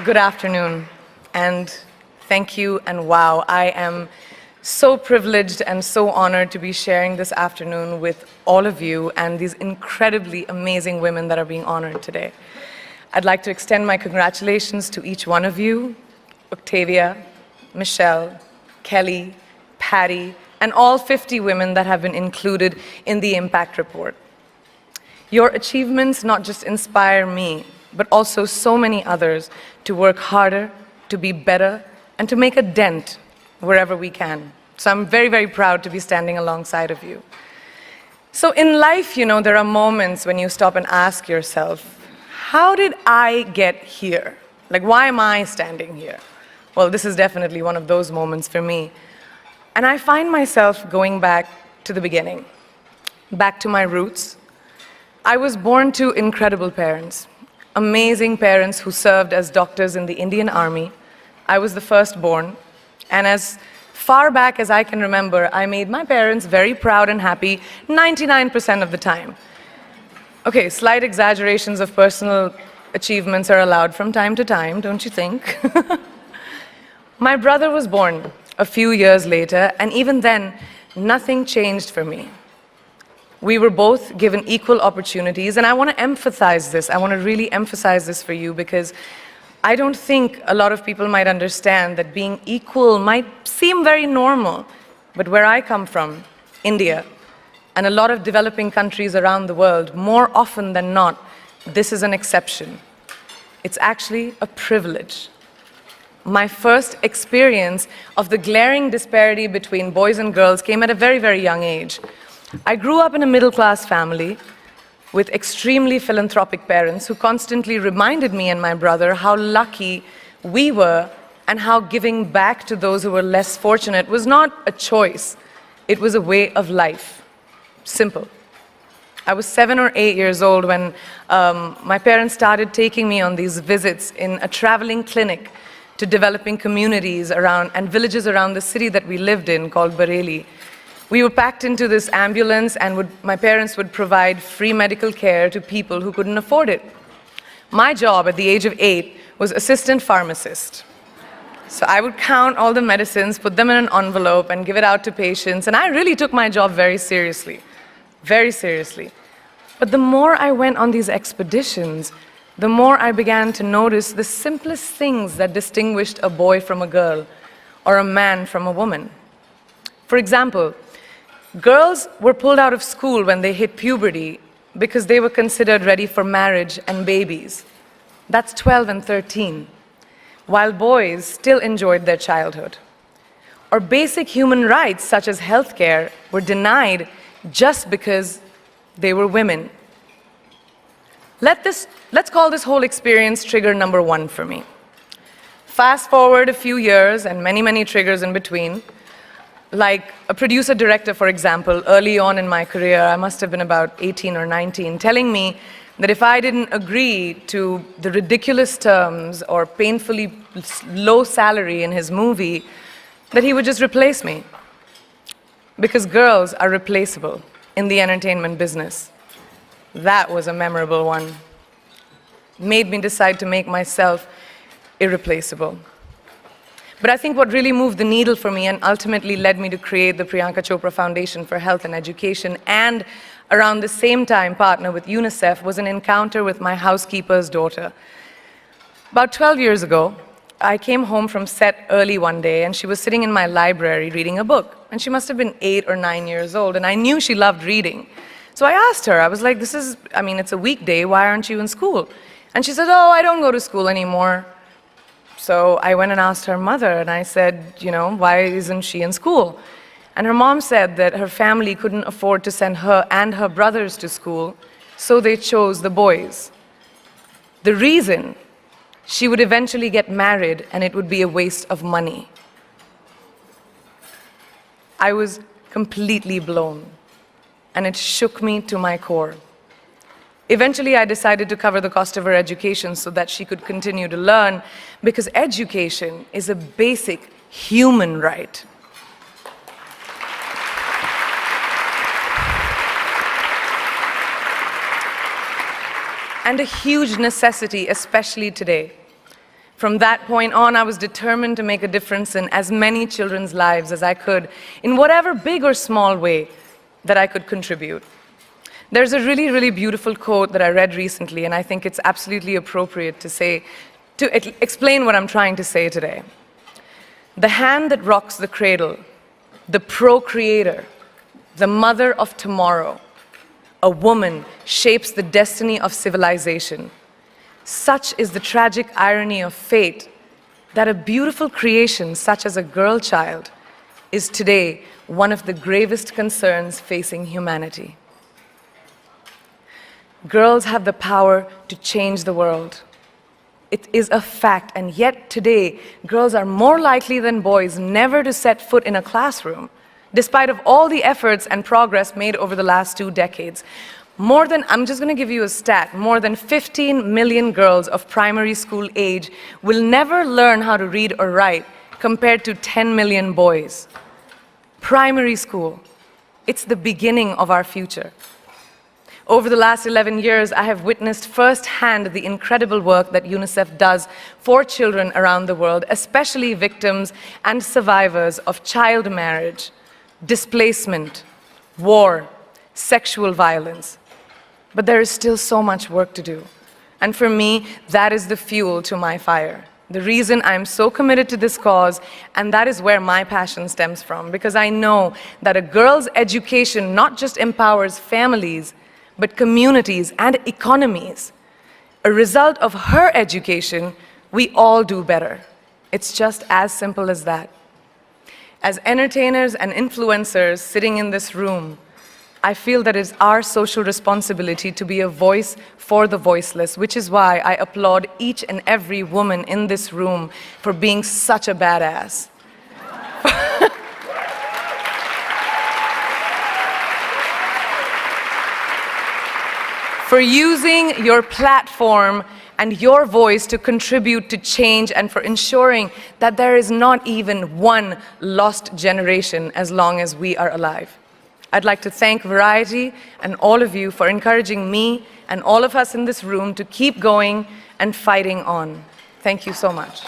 Good afternoon, and thank you, and wow, I am so privileged and so honored to be sharing this afternoon with all of you and these incredibly amazing women that are being honored today. I'd like to extend my congratulations to each one of you, Octavia, Michelle, Kelly, Patty, and all 50 women that have been included in the Impact Report. Your achievements not just inspire me, but also so many others to work harder, to be better, and to make a dent wherever we can. So I'm very, very proud to be standing alongside of you. So in life, you know, there are moments when you stop and ask yourself, how did I get here? Like, why am I standing here? Well, this is definitely one of those moments for me. And I find myself going back to the beginning, back to my roots. I was born to incredible parents. Amazing parents who served as doctors in the Indian Army. I was the firstborn, and as far back as I can remember, I made my parents very proud and happy 99% of the time. Okay, slight exaggerations of personal achievements are allowed from time to time, don't you think? My brother was born a few years later, and even then, nothing changed for me. We were both given equal opportunities, and I want to emphasize this. I want to really emphasize this for you because I don't think a lot of people might understand that being equal might seem very normal. But where I come from, India, and a lot of developing countries around the world, more often than not, this is an exception. It's actually a privilege. My first experience of the glaring disparity between boys and girls came at a very, very young age. I grew up in a middle-class family with extremely philanthropic parents who constantly reminded me and my brother how lucky we were and how giving back to those who were less fortunate was not a choice, it was a way of life. Simple. I was 7 or 8 years old when my parents started taking me on these visits in a traveling clinic to developing communities around and villages around the city that we lived in called Bareilly. We were packed into this ambulance, and my parents would provide free medical care to people who couldn't afford it. My job at the age of 8 was assistant pharmacist. So I would count all the medicines, put them in an envelope, and give it out to patients, and I really took my job very seriously, very seriously. But the more I went on these expeditions, the more I began to notice the simplest things that distinguished a boy from a girl, or a man from a woman. For example, girls were pulled out of school when they hit puberty because they were considered ready for marriage and babies. That's 12 and 13, while boys still enjoyed their childhood. Or basic human rights such as healthcare were denied just because they were women. Let's call this whole experience trigger number 1 for me. Fast forward a few years and many, many triggers in between. Like a producer-director, for example, early on in my career, I must have been about 18 or 19, telling me that if I didn't agree to the ridiculous terms or painfully low salary in his movie, that he would just replace me. Because girls are replaceable in the entertainment business. That was a memorable one. Made me decide to make myself irreplaceable. But I think what really moved the needle for me and ultimately led me to create the Priyanka Chopra Foundation for Health and Education, and around the same time partner with UNICEF, was an encounter with my housekeeper's daughter. About 12 years ago, I came home from set early one day, and she was sitting in my library reading a book. And she must have been 8 or 9 years old, and I knew she loved reading. So I asked her, I was like, it's a weekday, why aren't you in school? And she said, oh, I don't go to school anymore. So I went and asked her mother, and I said, why isn't she in school? And her mom said that her family couldn't afford to send her and her brothers to school, so they chose the boys. The reason, she would eventually get married, and it would be a waste of money. I was completely blown, and it shook me to my core. Eventually, I decided to cover the cost of her education so that she could continue to learn, because education is a basic human right. And a huge necessity, especially today. From that point on, I was determined to make a difference in as many children's lives as I could, in whatever big or small way that I could contribute. There's a really, really beautiful quote that I read recently, and I think it's absolutely appropriate to explain what I'm trying to say today. The hand that rocks the cradle, the procreator, the mother of tomorrow, a woman shapes the destiny of civilization. Such is the tragic irony of fate that a beautiful creation such as a girl child is today one of the gravest concerns facing humanity. Girls have the power to change the world. It is a fact, and yet today, girls are more likely than boys never to set foot in a classroom, despite of all the efforts and progress made over the last 2 decades. I'm just going to give you a stat, more than 15 million girls of primary school age will never learn how to read or write, compared to 10 million boys. Primary school, it's the beginning of our future. Over the last 11 years, I have witnessed firsthand the incredible work that UNICEF does for children around the world, especially victims and survivors of child marriage, displacement, war, sexual violence. But there is still so much work to do. And for me, that is the fuel to my fire. The reason I'm so committed to this cause, and that is where my passion stems from, because I know that a girl's education not just empowers families, but communities and economies. A result of her education, we all do better. It's just as simple as that. As entertainers and influencers sitting in this room, I feel that it's our social responsibility to be a voice for the voiceless, which is why I applaud each and every woman in this room for being such a badass. For using your platform and your voice to contribute to change, and for ensuring that there is not even one lost generation as long as we are alive. I'd like to thank Variety and all of you for encouraging me and all of us in this room to keep going and fighting on. Thank you so much.